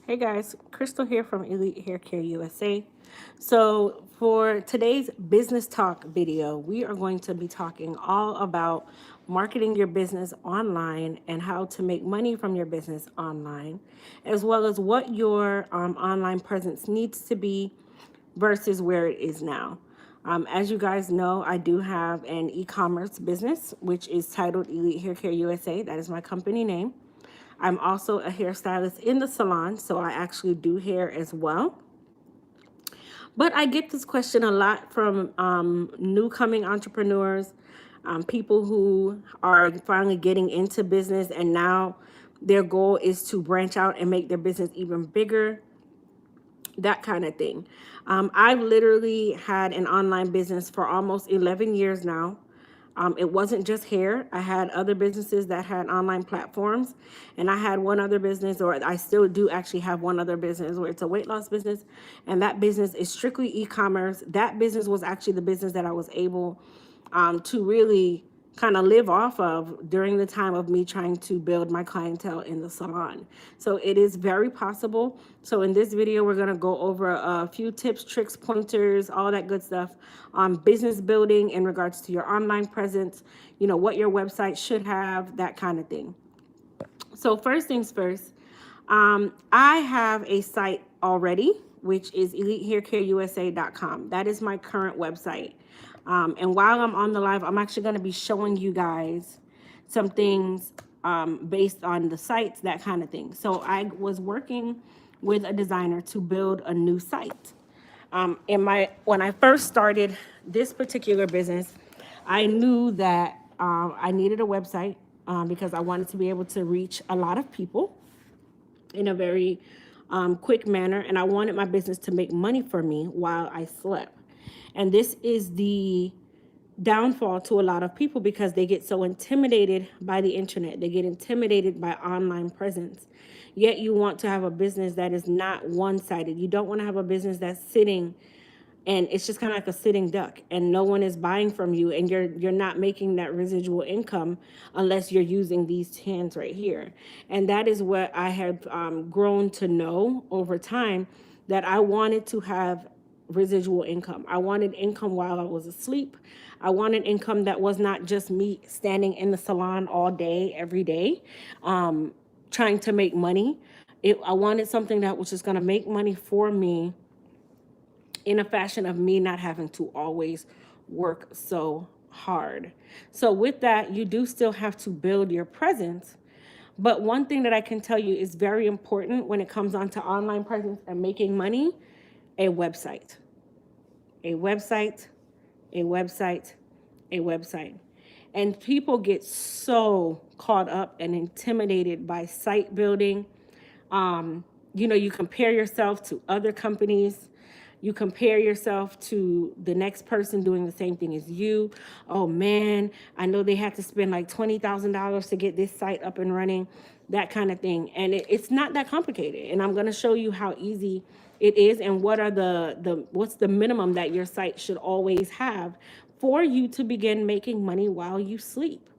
Hey guys, Crystal here from Elite Hair Care USA. So for today's business talk video, we are going to be talking all about marketing your business online and how to make money from your business online, as well as what your online presence needs to be versus where it is now. As you guys know, I do have an e-commerce business, which is titled Elite Hair Care USA. That is my company name. I'm also a hairstylist in the salon, so I actually do hair as well. But I get this question a lot from new coming entrepreneurs, people who are finally getting into business and now their goal is to branch out and make their business even bigger, that kind of thing. I've literally had an online business for almost 11 years now. It wasn't just hair. I had other businesses that had online platforms, and I had one other business, or I still do actually have one other business where it's a weight loss business, and that business is strictly e-commerce. That business was actually the business that I was able to really kind of live off of during the time of me trying to build my clientele in the salon. So it is very possible. So in this video, we're going to go over a few tips, tricks, pointers, all that good stuff on business building in regards to your online presence, you know, what your website should have, that kind of thing. So first things first, I have a site already, which is elitehaircareusa.com. That is my current website. And while I'm on the live, I'm actually going to be showing you guys some things based on the sites, that kind of thing. So I was working with a designer to build a new site. When I first started this particular business, I knew that I needed a website because I wanted to be able to reach a lot of people in a very quick manner, and I wanted my business to make money for me while I slept. And this is the downfall to a lot of people because they get so intimidated by the internet. They get intimidated by online presence. Yet you want to have a business that is not one-sided. You don't want to have a business that's sitting and it's just kind of like a sitting duck and no one is buying from you and you're not making that residual income unless you're using these hands right here. And that is what I have grown to know over time, that I wanted to have residual income. I wanted income while I was asleep. I wanted income that was not just me standing in the salon all day every day trying to make money. I wanted something that was just going to make money for me in a fashion of me not having to always work so hard. So with that, you do still have to build your presence. But one thing that I can tell you is very important when it comes on to online presence and making money: a website. A website, a website, a website. And people get so caught up and intimidated by site building. You compare yourself to other companies. You compare yourself to the next person doing the same thing as you. Oh man, I know they had to spend like $20,000 to get this site up and running, that kind of thing. And it's not that complicated. And I'm going to show you how easy it is and what are what's the minimum that your site should always have for you to begin making money while you sleep.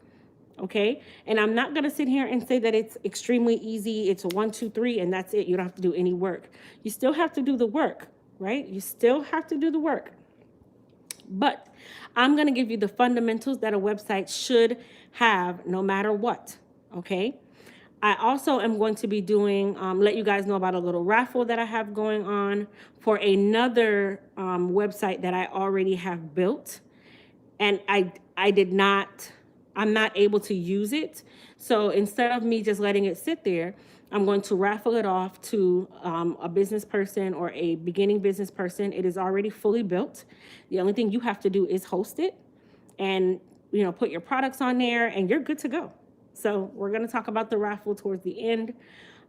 Okay. And I'm not going to sit here and say that it's extremely easy. It's a 1, 2, 3, and that's it. You don't have to do any work. You still have to do the work, right? You still have to do the work. But I'm going to give you the fundamentals that a website should have no matter what. Okay. I also am going to be doing, let you guys know about a little raffle that I have going on for another website that I already have built. And I'm not able to use it. So instead of me just letting it sit there, I'm going to raffle it off to a business person or a beginning business person. It is already fully built. The only thing you have to do is host it and, put your products on there and you're good to go. So we're going to talk about the raffle towards the end.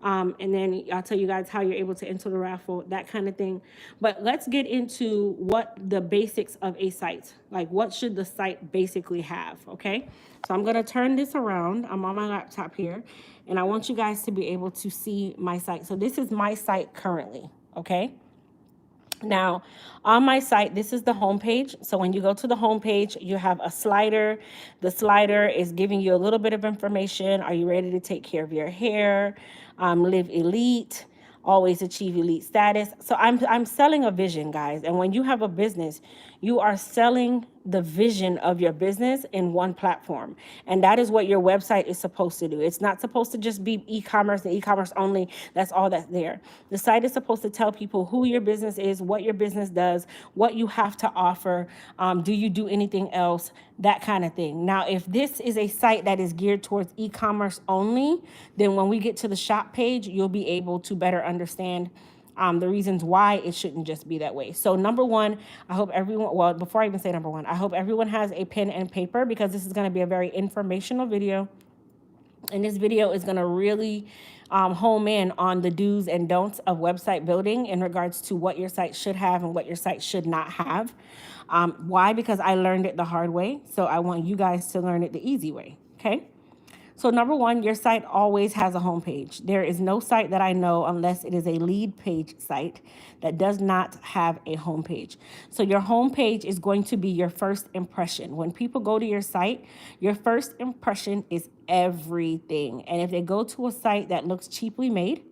And then I'll tell you guys how you're able to enter the raffle, that kind of thing. But let's get into what the basics of a site, like what should the site basically have, okay? So I'm going to turn this around. I'm on my laptop here, and I want you guys to be able to see my site. So this is my site currently, okay? Now, on my site, this is the homepage. So when you go to the homepage, you have a slider. The slider is giving you a little bit of information. Are you ready to take care of your hair? Live elite, always achieve elite status. So I'm selling a vision, guys. And when you have a business, you are selling the vision of your business in one platform. And that is what your website is supposed to do. It's not supposed to just be e-commerce and e-commerce only. That's all that's there. The site is supposed to tell people who your business is, what your business does, what you have to offer. Do you do anything else? That kind of thing. Now, if this is a site that is geared towards e-commerce only, then when we get to the shop page, you'll be able to better understand the reasons why it shouldn't just be that way. So number one, I hope everyone, well, before I even say number one, I hope everyone has a pen and paper, because this is going to be a very informational video. And this video is going to really home in on the do's and don'ts of website building in regards to what your site should have and what your site should not have. Why? Because I learned it the hard way. So I want you guys to learn it the easy way. Okay. So number one, your site always has a homepage. There is no site that I know, unless it is a lead page site, that does not have a homepage. So your homepage is going to be your first impression. When people go to your site, your first impression is everything. And if they go to a site that looks cheaply made,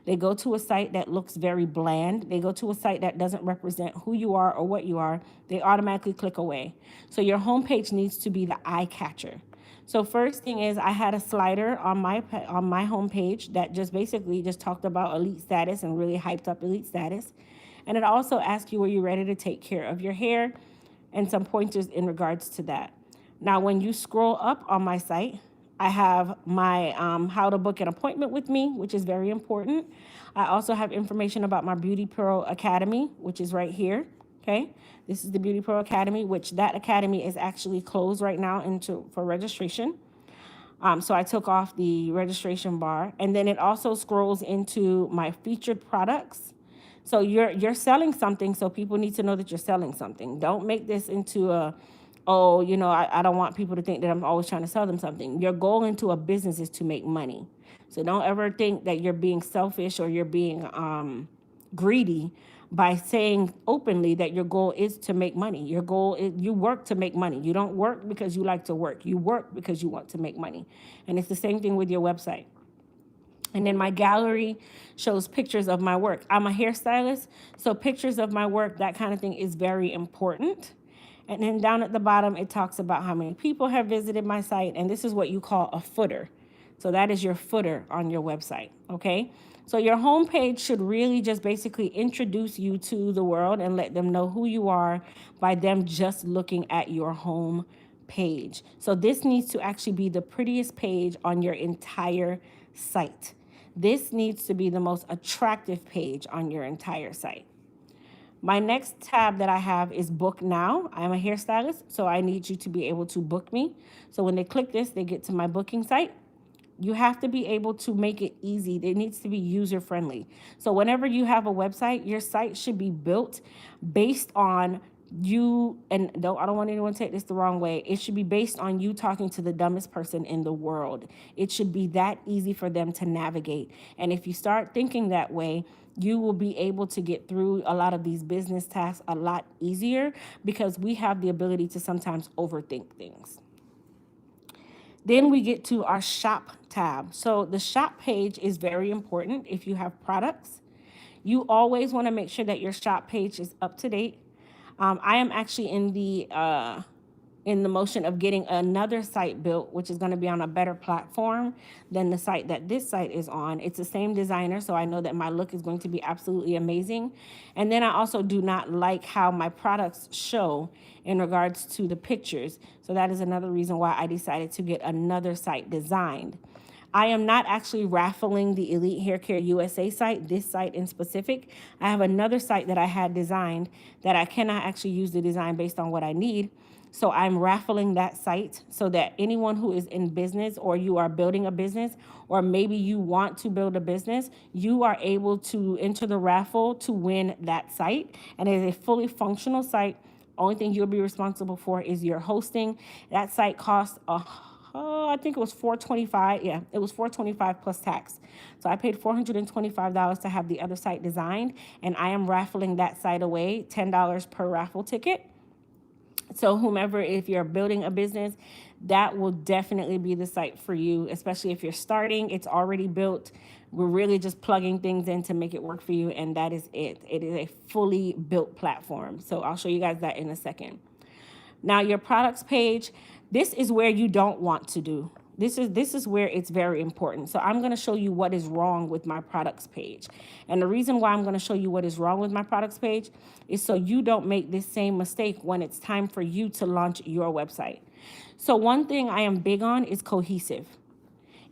they go to a site that looks very bland, they go to a site that doesn't represent who you are or what you are, they automatically click away. So your homepage needs to be the eye catcher. So first thing is, I had a slider on my homepage that just basically just talked about elite status and really hyped up elite status. And it also asked you, were you ready to take care of your hair, and some pointers in regards to that. Now, when you scroll up on my site, I have my how to book an appointment with me, which is very important. I also have information about my Beauty Pro Academy, which is right here. Okay, this is the Beauty Pro Academy, which that academy is actually closed right now for registration. So I took off the registration bar, and then it also scrolls into my featured products. So you're selling something, so people need to know that you're selling something. Don't make this into a, oh, I don't want people to think that I'm always trying to sell them something. Your goal into a business is to make money. So don't ever think that you're being selfish or you're being greedy by saying openly that your goal is to make money. Your goal is, you work to make money. You don't work because you like to work. You work because you want to make money. And it's the same thing with your website. And then my gallery shows pictures of my work. I'm a hairstylist, so pictures of my work, that kind of thing, is very important. And then down at the bottom, it talks about how many people have visited my site. And this is what you call a footer. So that is your footer on your website, okay? So your homepage should really just basically introduce you to the world and let them know who you are by them just looking at your home page. So this needs to actually be the prettiest page on your entire site. This needs to be the most attractive page on your entire site. My next tab that I have is Book Now. I'm a hairstylist, so I need you to be able to book me. So when they click this, they get to my booking site. You have to be able to make it easy. It needs to be user-friendly. So whenever you have a website, your site should be built based on you, and I don't want anyone to take this the wrong way. It should be based on you talking to the dumbest person in the world. It should be that easy for them to navigate. And if you start thinking that way, you will be able to get through a lot of these business tasks a lot easier, because we have the ability to sometimes overthink things. Then we get to our shop tab. So the shop page is very important if you have products. You always want to make sure that your shop page is up to date. I am actually in the motion of getting another site built, which is going to be on a better platform than the site that this site is on. It's the same designer, so I know that my look is going to be absolutely amazing. And then I also do not like how my products show in regards to the pictures. So that is another reason why I decided to get another site designed. I am not actually raffling the Elite Hair Care USA site, this site in specific. I have another site that I had designed that I cannot actually use the design based on what I need. So I'm raffling that site so that anyone who is in business, or you are building a business, or maybe you want to build a business, you are able to enter the raffle to win that site. And it is a fully functional site. Only thing you'll be responsible for is your hosting. That site costs I think it was $425. Yeah, it was $425 plus tax. So I paid $425 to have the other site designed, and I am raffling that site away, $10 per raffle ticket. So whomever, if you're building a business, that will definitely be the site for you, especially if you're starting. It's already built. We're really just plugging things in to make it work for you, and that is it. It is a fully built platform. So I'll show you guys that in a second. Now your products page, this is where you don't want to do. This is where it's very important. So I'm going to show you what is wrong with my products page. And the reason why I'm going to show you what is wrong with my products page is so you don't make this same mistake when it's time for you to launch your website. So one thing I am big on is cohesive.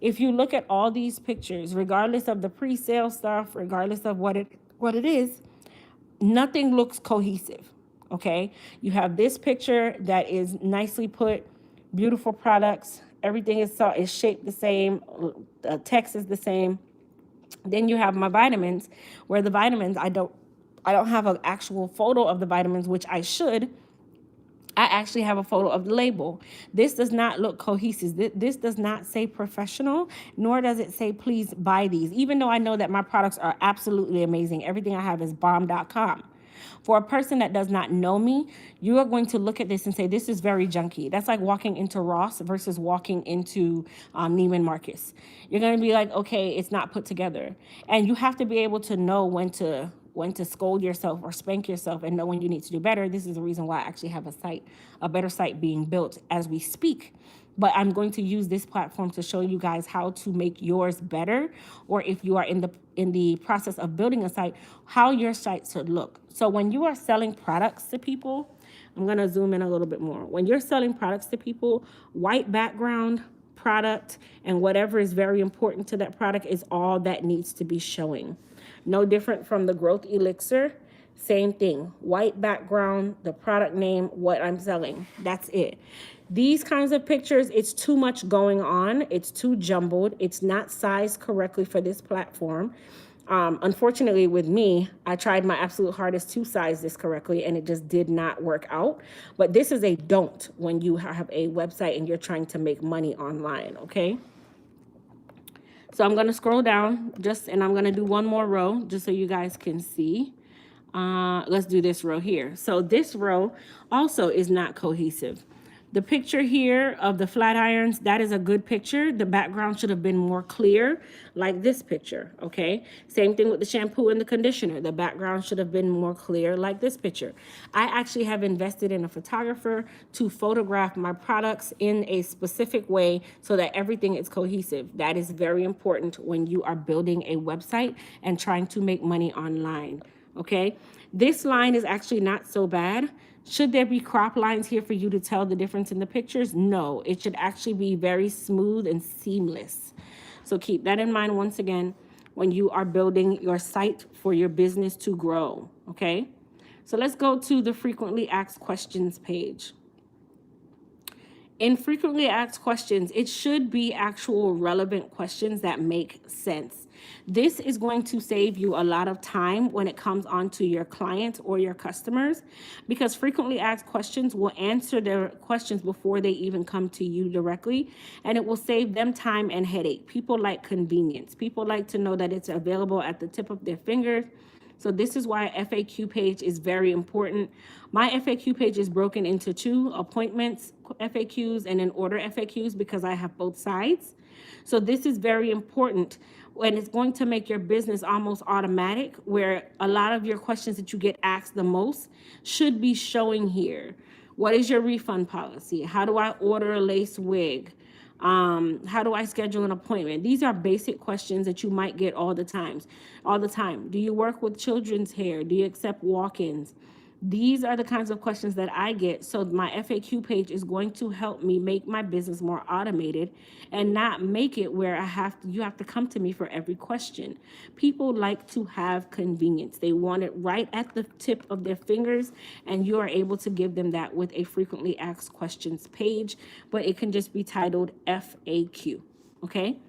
If you look at all these pictures, regardless of the pre-sale stuff, regardless of what it is, nothing looks cohesive. Okay, you have this picture that is nicely put, beautiful products, everything is shaped the same, the text is the same. Then you have my vitamins, where the vitamins I don't have an actual photo of the vitamins, which I should. I actually have a photo of the label. This does not look cohesive. This does not say professional, nor does it say please buy these, even though I know that my products are absolutely amazing. Everything I have is bomb.com. For a person that does not know me, you are going to look at this and say, this is very junky. That's like walking into Ross versus walking into Neiman Marcus. You're going to be like, okay, it's not put together. And you have to be able to know when to scold yourself or spank yourself and know when you need to do better. This is the reason why I actually have a better site being built as we speak. But I'm going to use this platform to show you guys how to make yours better, or if you are in the process of building a site, how your site should look. So when you are selling products to people, I'm going to zoom in a little bit more. When you're selling products to people, white background, product, and whatever is very important to that product is all that needs to be showing. No different from the growth elixir. Same thing, white background, the product name, what I'm selling. That's it. These kinds of pictures, it's too much going on. It's too jumbled. It's not sized correctly for this platform. Unfortunately, with me, I tried my absolute hardest to size this correctly, and it just did not work out. But this is a don't when you have a website and you're trying to make money online, okay? So I'm going to scroll down and I'm going to do one more row just so you guys can see. Let's do this row here. So this row also is not cohesive. The picture here of the flat irons, that is a good picture. The background should have been more clear, like this picture, okay? Same thing with the shampoo and the conditioner. The background should have been more clear, like this picture. I actually have invested in a photographer to photograph my products in a specific way so that everything is cohesive. That is very important when you are building a website and trying to make money online, okay? This line is actually not so bad. Should there be crop lines here for you to tell the difference in the pictures? No, it should actually be very smooth and seamless. So keep that in mind once again when you are building your site for your business to grow, okay? So let's go to the frequently asked questions page. In frequently asked questions, it should be actual relevant questions that make sense. This is going to save you a lot of time when it comes on to your clients or your customers, because frequently asked questions will answer their questions before they even come to you directly, and it will save them time and headache. People like convenience. People like to know that it's available at the tip of their fingers. So this is why FAQ page is very important. My FAQ page is broken into two: appointments FAQs and then order FAQs, because I have both sides. So this is very important, and it's going to make your business almost automatic, where a lot of your questions that you get asked the most should be showing here. What is your refund policy? How do I order a lace wig? How do I schedule an appointment? These are basic questions that you might get all the time. Do you work with children's hair? Do you accept walk-ins? These are the kinds of questions that I get. So my FAQ page is going to help me make my business more automated and not make it where you have to come to me for every question. People like to have convenience. They want it right at the tip of their fingers, and you are able to give them that with a frequently asked questions page, but it can just be titled FAQ, okay?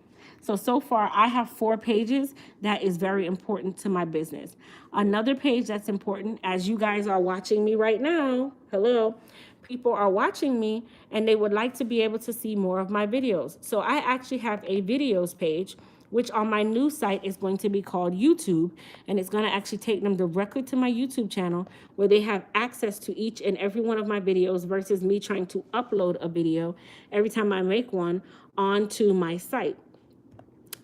So far, I have 4 pages that is very important to my business. Another page that's important, as you guys are watching me right now, hello, people are watching me and they would like to be able to see more of my videos. So I actually have a videos page, which on my new site is going to be called YouTube, and it's going to actually take them directly to my YouTube channel, where they have access to each and every one of my videos versus me trying to upload a video every time I make one onto my site.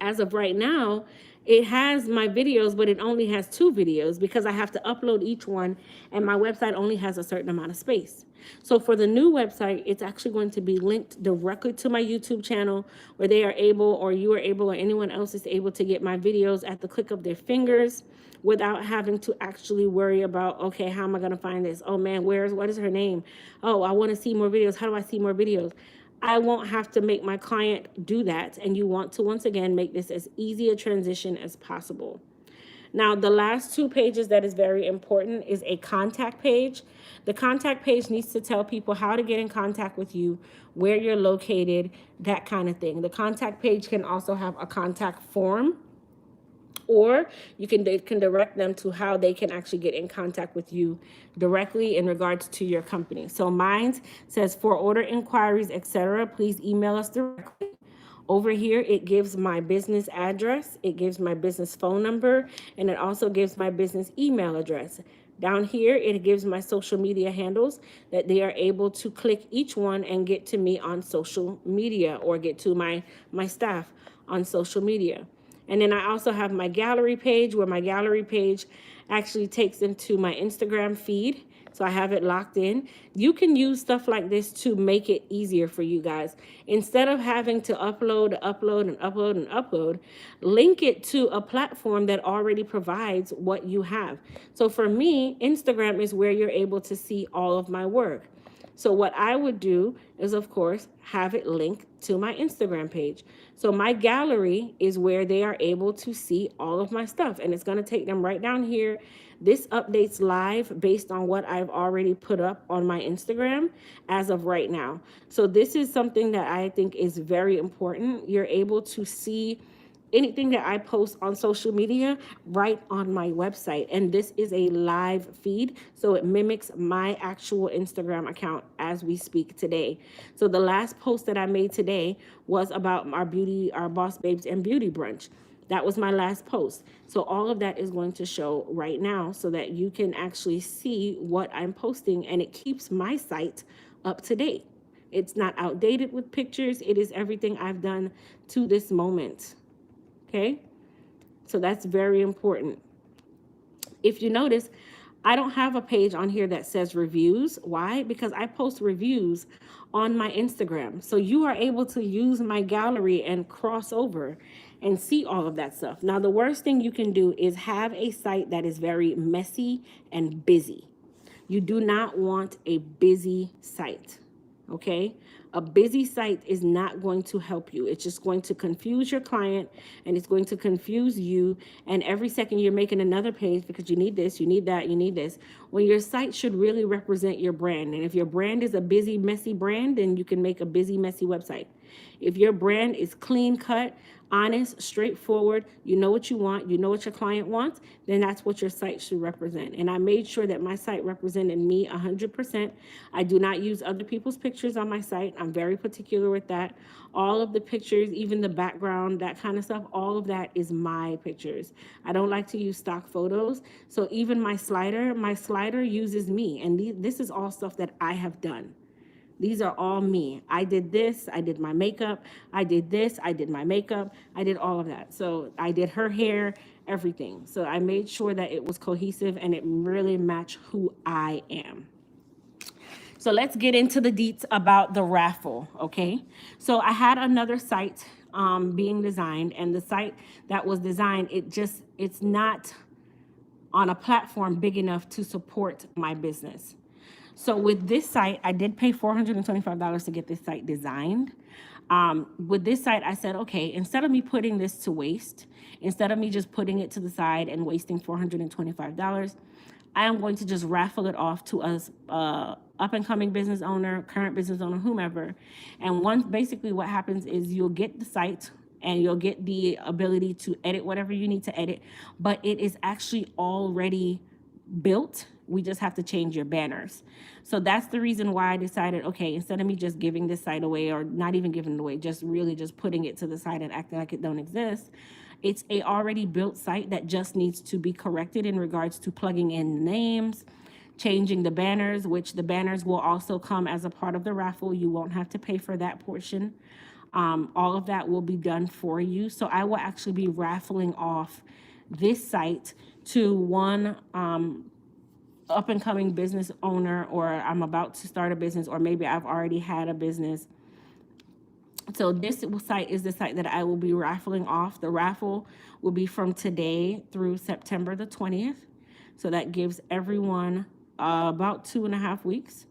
As of right now, It has my videos, but it only has 2 videos because I have to upload each one, and my website only has a certain amount of space. So for the new website, it's actually going to be linked directly to my YouTube channel, where they are able, or you are able, or anyone else is able to get my videos at the click of their fingers without having to actually worry about, okay, how am I going to find this? Oh man, what is her name? Oh, I want to see more videos. How do I see more videos? I won't have to make my client do that. And you want to, once again, make this as easy a transition as possible. Now, the last 2 pages that is very important is a contact page. The contact page needs to tell people how to get in contact with you, where you're located, that kind of thing. The contact page can also have a contact form, or they can direct them to how they can actually get in contact with you directly in regards to your company. So mine says, for order inquiries, etc., please email us directly. Over here, it gives my business address, it gives my business phone number, and it also gives my business email address. Down here, it gives my social media handles that they are able to click each one and get to me on social media, or get to my staff on social media. And then I also have my gallery page, where my gallery page actually takes them to my Instagram feed. So I have it locked in. You can use stuff like this to make it easier for you guys. Instead of having to upload, link it to a platform that already provides what you have. So for me, Instagram is where you're able to see all of my work. So what I would do is, of course, have it linked to my Instagram page. So my gallery is where they are able to see all of my stuff, and it's going to take them right down here. This updates live based on what I've already put up on my Instagram as of right now. So this is something that I think is very important. You're able to see anything that I post on social media right on my website. And this is a live feed, so it mimics my actual Instagram account as we speak today. So the last post that I made today was about our Boss Babes and Beauty Brunch. That was my last post. So all of that is going to show right now so that you can actually see what I'm posting, and it keeps my site up to date. It's not outdated with pictures. It is everything I've done to this moment. Okay, so that's very important. If you notice, I don't have a page on here that says reviews. Why? Because I post reviews on my Instagram. So you are able to use my gallery and cross over and see all of that stuff. Now, the worst thing you can do is have a site that is very messy and busy. You do not want a busy site. Okay? A busy site is not going to help you. It's just going to confuse your client, and it's going to confuse you. And every second you're making another page because you need this, you need that, you need this. When your site should really represent your brand. And if your brand is a busy, messy brand, then you can make a busy, messy website. If your brand is clean cut, honest, straightforward, you know what you want, you know what your client wants, then that's what your site should represent. And I made sure that my site represented me 100%. I do not use other people's pictures on my site. I'm very particular with that. All of the pictures, even the background, that kind of stuff, all of that is my pictures. I don't like to use stock photos. So even my slider uses me. And this is all stuff that I have done. These are all me. I did this, I did my makeup, I did this, I did my makeup, I did all of that. So I did her hair, everything. So I made sure that it was cohesive and it really matched who I am. So let's get into the deets about the raffle, okay? So I had another site being designed, and the site that was designed, it's not on a platform big enough to support my business. So with this site, I did pay $425 to get this site designed. With this site, I said, okay, instead of me putting this to waste, instead of me just putting it to the side and wasting $425, I am going to just raffle it off to a up-and-coming business owner, current business owner, whomever. And basically what happens is you'll get the site and you'll get the ability to edit whatever you need to edit, but it is actually already built. We just have to change your banners. So that's the reason why I decided, okay, instead of me just giving this site away, or not even giving it away, just really just putting it to the side and acting like it don't exist, it's a already built site that just needs to be corrected in regards to plugging in names, changing the banners, which the banners will also come as a part of the raffle. You won't have to pay for that portion. All of that will be done for you. So I will actually be raffling off this site to one up and coming business owner, or I'm about to start a business, or maybe I've already had a business. So this site is the site that I will be raffling off. The raffle will be from today through September the 20th. So that gives everyone about 2.5 weeks.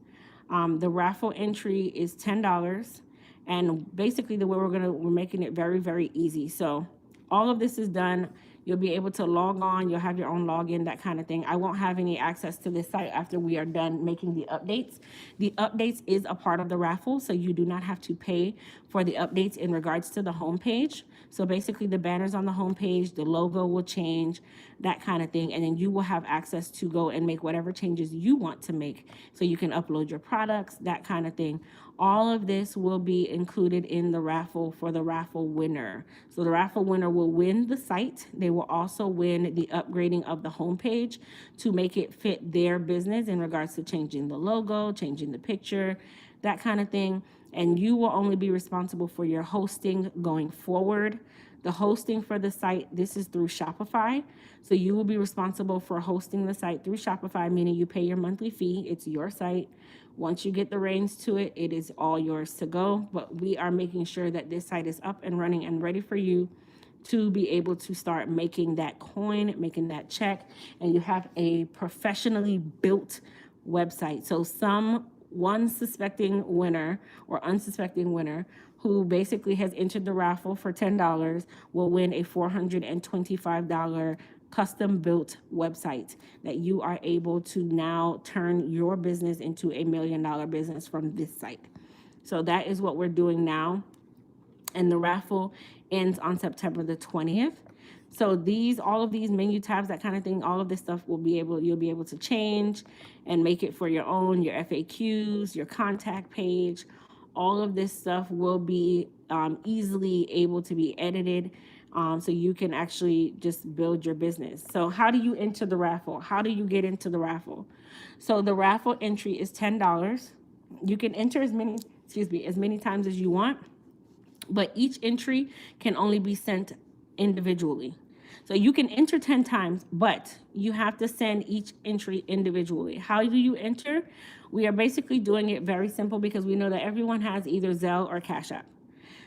The raffle entry is $10. And basically the way we're making it very, very easy. So all of this is done. You'll be able to log on. You'll have your own login, that kind of thing. I won't have any access to this site after we are done making the updates. The updates is a part of the raffle, so you do not have to pay for the updates in regards to the homepage. So basically the banners on the homepage, the logo will change, that kind of thing. And then you will have access to go and make whatever changes you want to make. So you can upload your products, that kind of thing. All of this will be included in the raffle for the raffle winner. So the raffle winner will win the site. They will also win the upgrading of the homepage to make it fit their business in regards to changing the logo, changing the picture, that kind of thing. And you will only be responsible for your hosting going forward. The hosting for the site, this is through Shopify. So you will be responsible for hosting the site through Shopify, meaning you pay your monthly fee. It's your site. Once you get the reins to it, it is all yours to go. But we are making sure that this site is up and running and ready for you to be able to start making that coin, making that check, and you have a professionally built website. So one suspecting winner or unsuspecting winner who basically has entered the raffle for $10 will win a $425 custom built website that you are able to now turn your business into $1 million business from this site. So that is what we're doing now. And the raffle ends on September the 20th. So all of these menu tabs, that kind of thing, all of this stuff you'll be able to change and make it for your own, your FAQs, your contact page. All of this stuff will be easily able to be edited, so you can actually just build your business. So how do you enter the raffle? How do you get into the raffle? So the raffle entry is $10. You can enter as many times as you want, but each entry can only be sent individually. So you can enter 10 times, but you have to send each entry individually. How do you enter? We are basically doing it very simple because we know that everyone has either Zelle or Cashapp.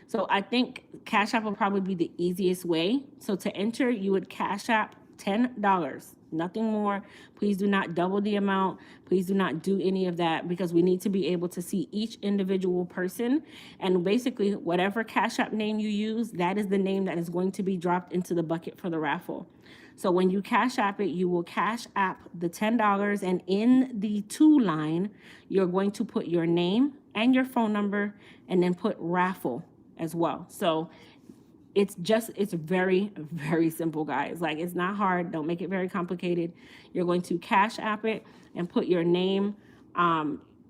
So I think Cashapp will probably be the easiest way. So to enter, you would Cashapp $10, nothing more. Please do not double the amount. Please do not do any of that because we need to be able to see each individual person. And basically, whatever Cashapp name you use, that is the name that is going to be dropped into the bucket for the raffle. So when you Cashapp it, you will Cashapp the $10, and in the to line, you're going to put your name and your phone number, and then put raffle as well. So it's very, very simple, guys. Like, it's not hard. Don't make it very complicated. You're going to Cashapp it and put your name,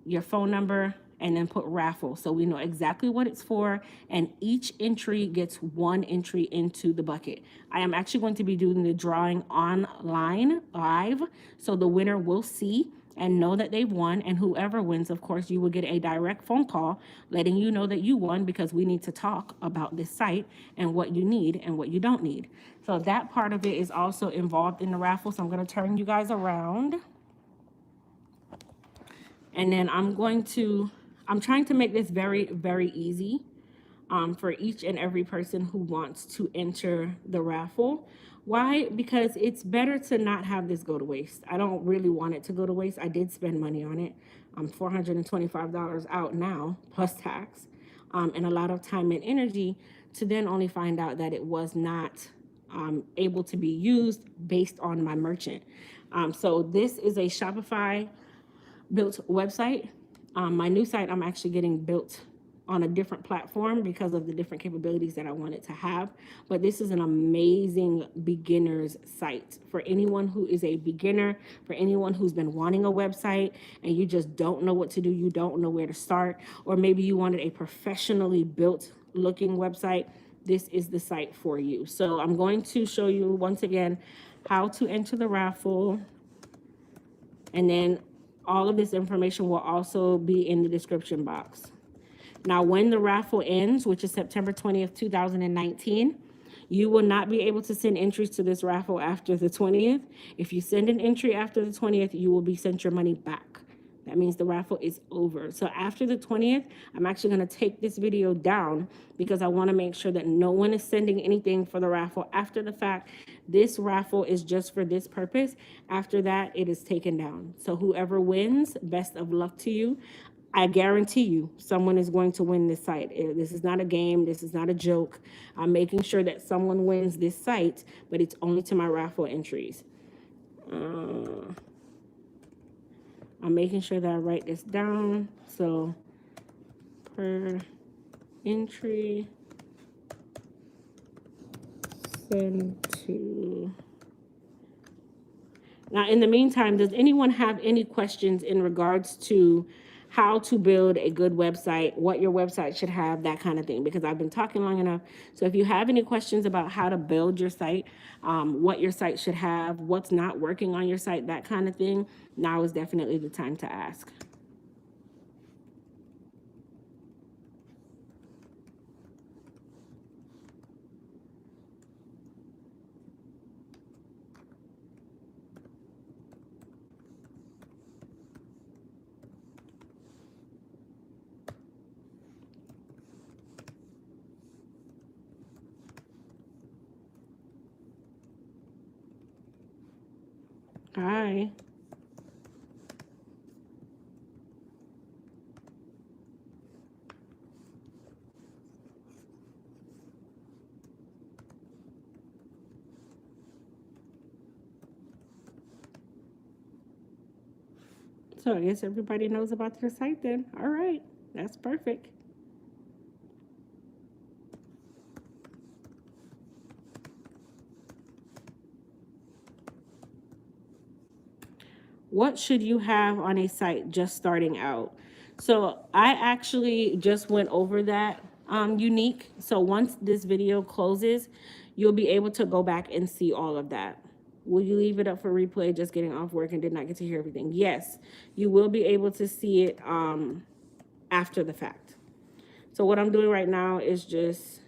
your phone number, and then put raffle. So we know exactly what it's for. And each entry gets one entry into the bucket. I am actually going to be doing the drawing online live. So the winner will see and know that they've won, and whoever wins, of course, you will get a direct phone call letting you know that you won, because we need to talk about this site and what you need and what you don't need. So that part of it is also involved in the raffle. So I'm going to turn you guys around, and then I'm trying to make this very, very easy for each and every person who wants to enter the raffle. Why? Because it's better to not have this go to waste. I don't really want it to go to waste. I did spend money on it. I'm $425 out now, plus tax, and a lot of time and energy to then only find out that it was not able to be used based on my merchant. So this is a Shopify built website. My new site, I'm actually getting built on a different platform because of the different capabilities that I want it to have. But this is an amazing beginner's site for anyone who is a beginner, for anyone who's been wanting a website and you just don't know what to do, you don't know where to start, or maybe you wanted a professionally built looking website. This is the site for you. So I'm going to show you once again how to enter the raffle, and then all of this information will also be in the description box. Now, when the raffle ends, which is September 20th, 2019, you will not be able to send entries to this raffle after the 20th. If you send an entry after the 20th, you will be sent your money back. That means the raffle is over. So after the 20th, I'm actually going to take this video down because I want to make sure that no one is sending anything for the raffle after the fact. This raffle is just for this purpose. After that, it is taken down. So whoever wins, best of luck to you. I guarantee you someone is going to win this site. This is not a game. This is not a joke. I'm making sure that someone wins this site, but it's only to my raffle entries. I'm making sure that I write this down. So per entry, send to. Now, in the meantime, does anyone have any questions in regards to how to build a good website, what your website should have, that kind of thing? Because I've been talking long enough. So if you have any questions about how to build your site, what your site should have, what's not working on your site, that kind of thing, now is definitely the time to ask. Hi. So I guess everybody knows about their site then. All right, that's perfect. What should you have on a site just starting out? So I actually just went over that, Unique. So once this video closes, you'll be able to go back and see all of that. Will you leave it up for replay, just getting off work and did not get to hear everything? Yes, you will be able to see it after the fact. So what I'm doing right now is just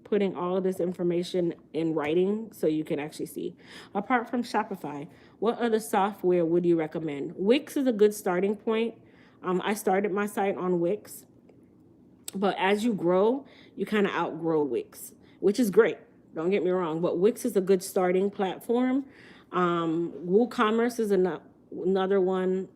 putting all of this information in writing so you can actually see. Apart from Shopify, what other software would you recommend? Wix is a good starting point. I started my site on Wix, but as you grow, you kind of outgrow Wix, which is great. Don't get me wrong, but Wix is a good starting platform. WooCommerce is another one.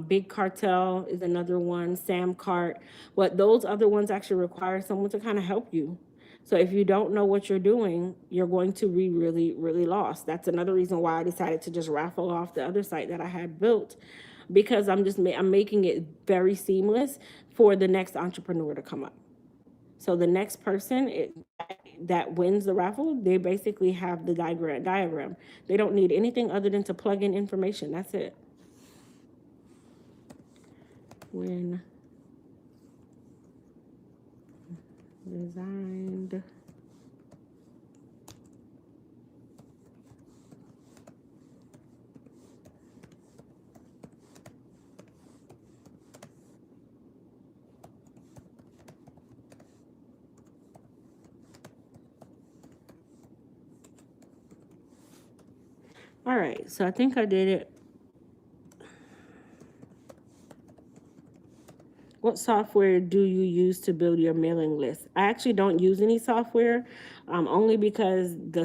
Big Cartel is another one. Samcart, but those other ones actually require someone to kind of help you. So if you don't know what you're doing, you're going to be really, really lost. That's another reason why I decided to just raffle off the other site that I had built, because I'm making it very seamless for the next entrepreneur to come up. So the next person that wins the raffle, they basically have the diagram. They don't need anything other than to plug in information. That's it. When designed. All right, so I think I did it. What software do you use to build your mailing list? I actually don't use any software, only because the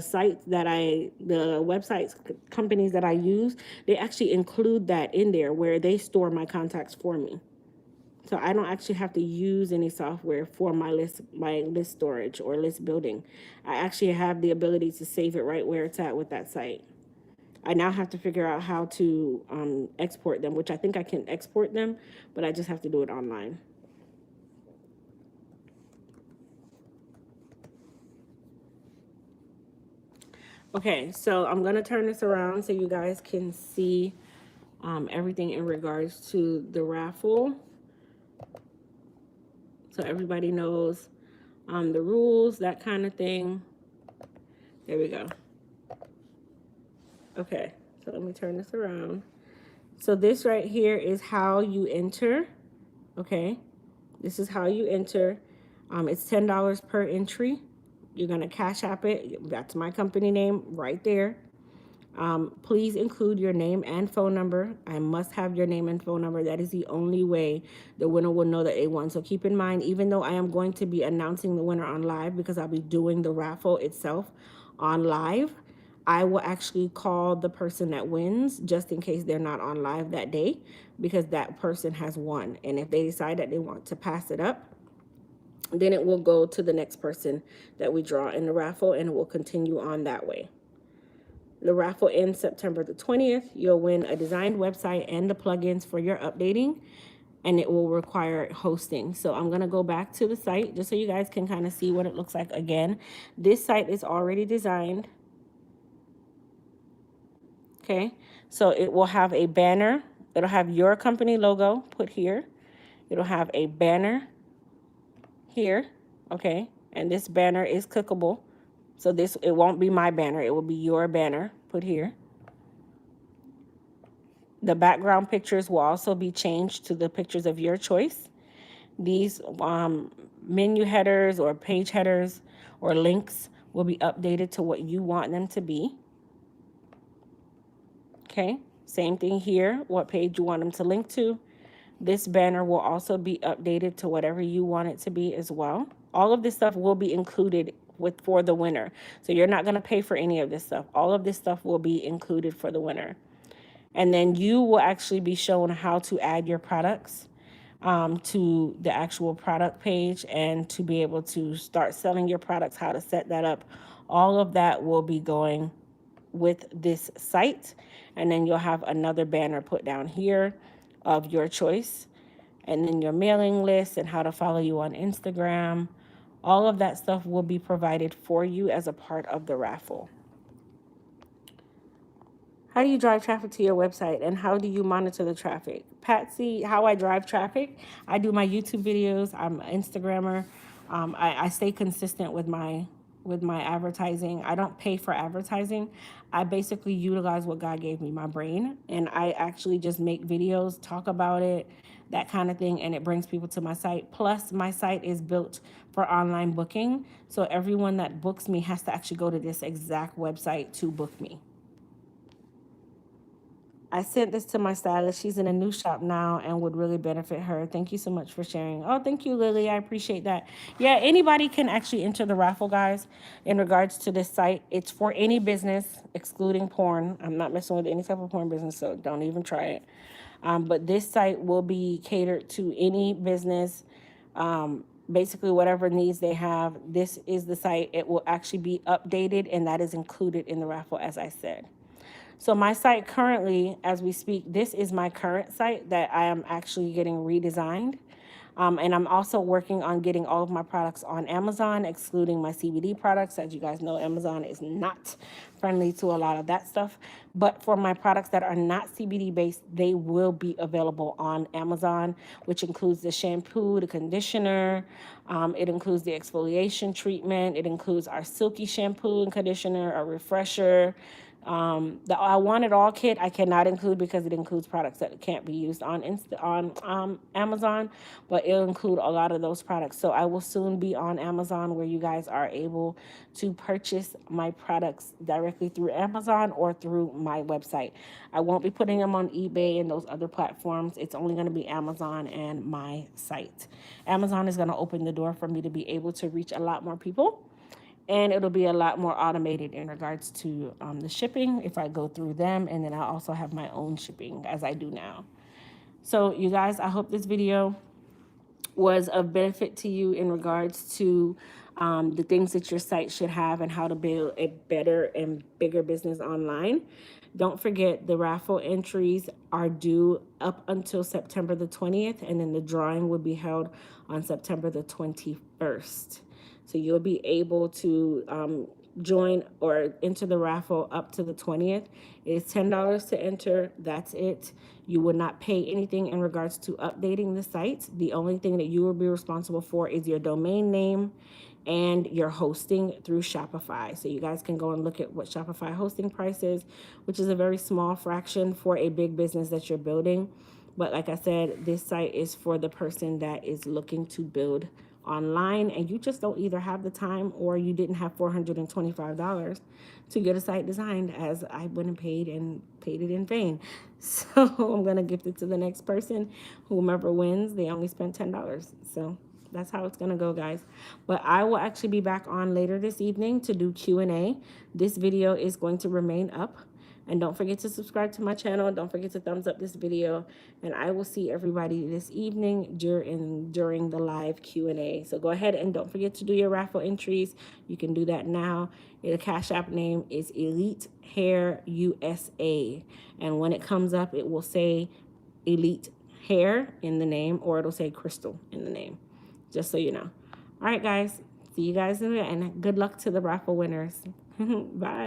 websites, companies that I use, they actually include that in there where they store my contacts for me. So I don't actually have to use any software for my list storage or list building. I actually have the ability to save it right where it's at with that site. I now have to figure out how to export them, which I think I can export them, but I just have to do it online. Okay, so I'm going to turn this around so you guys can see everything in regards to the raffle. So everybody knows the rules, that kind of thing. There we go. Okay, so let me turn this around So this right here is how you enter. Okay, this is how you enter. It's $10 per entry. You're gonna Cash App it. That's my company name right there. Please include your name and phone number. I must have your name and phone number. That is the only way the winner will know that they won. So keep in mind, even though I am going to be announcing the winner on live because I'll be doing the raffle itself on live, I will actually call the person that wins just in case they're not on live that day because that person has won. And if they decide that they want to pass it up, then it will go to the next person that we draw in the raffle and it will continue on that way. The raffle ends September the 20th. You'll win a designed website and the plugins for your updating, and it will require hosting. So I'm going to go back to the site just so you guys can kind of see what it looks like again. This site is already designed. Okay, so it will have a banner. It'll have your company logo put here. It'll have a banner here. Okay, and this banner is clickable. So it won't be my banner. It will be your banner put here. The background pictures will also be changed to the pictures of your choice. These menu headers or page headers or links will be updated to what you want them to be. Okay, same thing here, what page you want them to link to. This banner will also be updated to whatever you want it to be as well. All of this stuff will be included for the winner. So you're not going to pay for any of this stuff. All of this stuff will be included for the winner. And then you will actually be shown how to add your products to the actual product page and to be able to start selling your products, how to set that up. All of that will be going with this site. And then you'll have another banner put down here of your choice. And then your mailing list and how to follow you on Instagram. All of that stuff will be provided for you as a part of the raffle. How do you drive traffic to your website and how do you monitor the traffic? Patsy, how I drive traffic, I do my YouTube videos. I'm an Instagrammer. I stay consistent with my advertising. I don't pay for advertising. I basically utilize what God gave me, my brain, and I actually just make videos, talk about it, that kind of thing, and it brings people to my site. Plus, my site is built for online booking, so everyone that books me has to actually go to this exact website to book me. I sent this to my stylist. She's in a new shop now and would really benefit her. Thank you so much for sharing. Oh, thank you, Lily. I appreciate that. Yeah, anybody can actually enter the raffle, guys, in regards to this site. It's for any business, excluding porn. I'm not messing with any type of porn business, so don't even try it. But this site will be catered to any business, basically whatever needs they have. This is the site. It will actually be updated, and that is included in the raffle, as I said. So my site currently, as we speak, this is my current site that I am actually getting redesigned. And I'm also working on getting all of my products on Amazon, excluding my CBD products. As you guys know, Amazon is not friendly to a lot of that stuff. But for my products that are not CBD based, they will be available on Amazon, which includes the shampoo, the conditioner. It includes the exfoliation treatment. It includes our silky shampoo and conditioner, a refresher. The I Want It All kit I cannot include because it includes products that can't be used on Amazon, but it'll include a lot of those products. So I will soon be on Amazon where you guys are able to purchase my products directly through Amazon or through my website. I won't be putting them on eBay and those other platforms. It's only going to be Amazon and my site. Amazon is going to open the door for me to be able to reach a lot more people. And it'll be a lot more automated in regards to the shipping if I go through them. And then I also have my own shipping as I do now. So you guys, I hope this video was of benefit to you in regards to the things that your site should have and how to build a better and bigger business online. Don't forget the raffle entries are due up until September the 20th. And then the drawing will be held on September the 21st. So you'll be able to join or enter the raffle up to the 20th. It's $10 to enter. That's it. You will not pay anything in regards to updating the site. The only thing that you will be responsible for is your domain name, and your hosting through Shopify. So you guys can go and look at what Shopify hosting price is, which is a very small fraction for a big business that you're building. But like I said, this site is for the person that is looking to build online and you just don't either have the time or you didn't have $425 to get a site designed, as I went and paid it in vain. So I'm going to gift it to the next person. Whomever wins, they only spent $10. So that's how it's going to go, guys. But I will actually be back on later this evening to do Q&A. This video is going to remain up. And don't forget to subscribe to my channel. Don't forget to thumbs up this video. And I will see everybody this evening during the live Q&A. So go ahead and don't forget to do your raffle entries. You can do that now. The Cash App name is Elite Hair USA. And when it comes up, it will say Elite Hair in the name, or it'll say Crystal in the name, just so you know. All right, guys. See you guys in there, and good luck to the raffle winners. Bye.